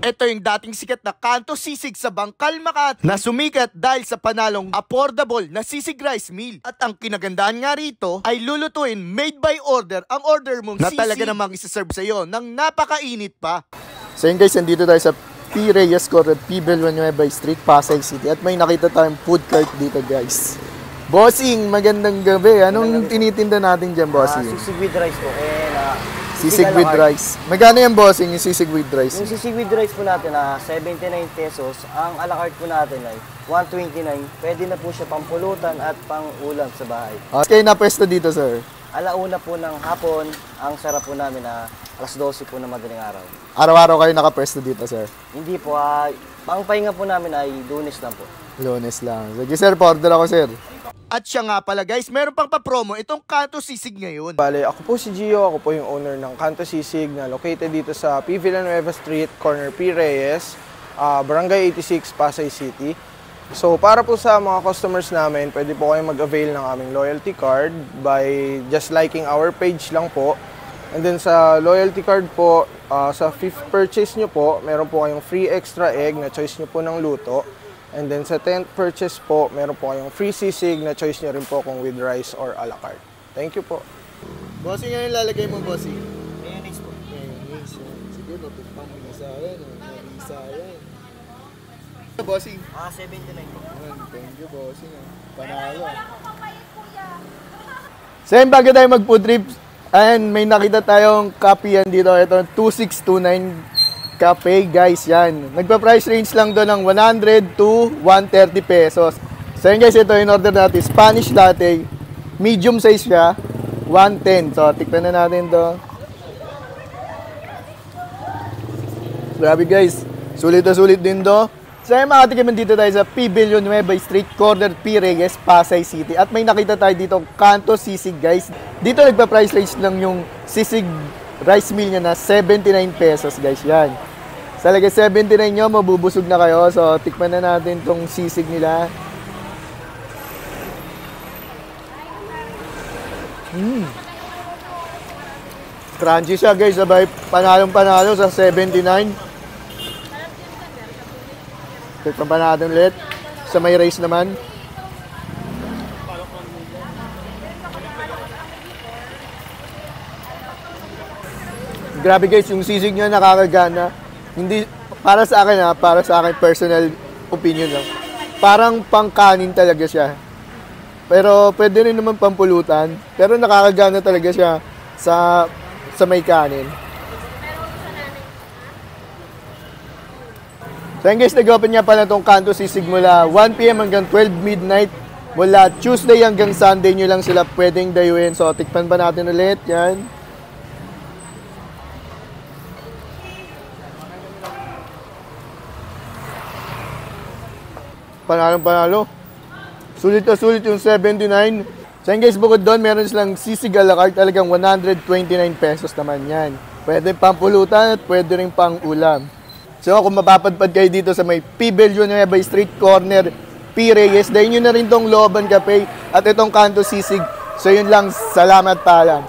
Ito yung dating sikat na kanto sisig sa Bangkal, Makati na sumikat dahil sa panalong affordable na sisig rice meal. At ang kinagandaan nga rito ay lulutuin made by order ang order mong na sisig na talaga namang isa-serve sa'yo ng napakainit pa. So yun guys, nandito tayo sa P. Reyes Corred, P. Villanueva Street, Pasay City. At may nakita tayong food cart dito guys. Bossing, magandang gabi. Anong tinitinda natin dyan, bossing? Sisig with rice po. Sisig with rice. Magkano yung bossing, yung sisig with rice? Yung sisig with rice po natin, 79 pesos. Ang a la carte po natin ay 129. Pwede na po siya pampulutan at pang-ulam sa bahay. Okay, na-pwesto dito, sir? Alauna po ng hapon, ang sarap po namin alas 12 po na madaling araw. Araw-araw kayo nakapwesto dito, sir? Hindi po, pangpahinga po namin ay Lunes lang po. Lunes lang. Sige, sir, pa-order ako, sir. At siya nga pala guys, meron pang pa-promo itong kanto sisig ngayon. Bale, ako po si Gio, ako po yung owner ng Kanto Sisig na located dito sa P. Villanueva Street, corner P. Reyes, Barangay 86, Pasay City. So, para po sa mga customers namin, pwede po kayong mag-avail ng aming loyalty card by just liking our page lang po. And then sa loyalty card po, sa 5th purchase nyo po, meron po kayong free extra egg na choice nyo po ng luto. And then sa 10th purchase po, meron po kayong free sisig na choice nyo rin po kung with rice or a la carte. Thank you po. Bossing, ano yung lalagay mo, bossing? Mayonnaise po. Mayonnaise. Sige, matumpang isa yan. Isa yan. Bossing? 79 po. Thank you, bossing. Panalo. So yun, bago tayo mag-food trips, ayan, may nakita tayong copy yan dito. Ito, 2629 Cafe, guys, yan. Nagpa-price range lang doon ng 100 to 130 pesos. So yun guys, ito in order natin. Spanish latte, medium size siya, 110. So, tikman na natin to. Grabe guys, sulit na sulit din to. So yun, makatikiman dito tayo sa P. Villanueva Street, corner P. Reyes, Pasay City. At may nakita tayo dito, kanto sisig guys. Dito nagpa-price range lang yung sisig rice meal niya na 79 pesos guys, yan. Sa lagay 79 nyo, mabubusog na kayo. So, tikman na natin tong sisig nila. Crunchy siya guys, sabay panalong-panalo sa 79. Tikman pa natin ulit. Sa may rice naman. Grabe guys, yung sisig niya nakakagana. Hindi, para sa akin personal opinion lang. Parang pangkanin talaga siya. Pero pwede rin naman pampulutan. Pero nakakagana talaga siya sa may kanin. So yun guys, nag-open nga pala itong kanto sisig mula 1 PM hanggang 12 midnight. Mula Tuesday hanggang Sunday nyo lang sila pwedeng dayuin. So tikpan pa natin ulit, yan. Panalo. Sulit na sulit yung 79. So yun guys, bukod doon, meron silang sisig a la carte, talagang 129 pesos naman yan. Pwede pampulutan at pwede rin pang ulam. So kung mapapadpad kayo dito sa may P. Villanueva Street, corner P. Reyes, dahil nyo na rin tong Looban Cafe at itong kanto sisig. So yun lang, salamat paalam.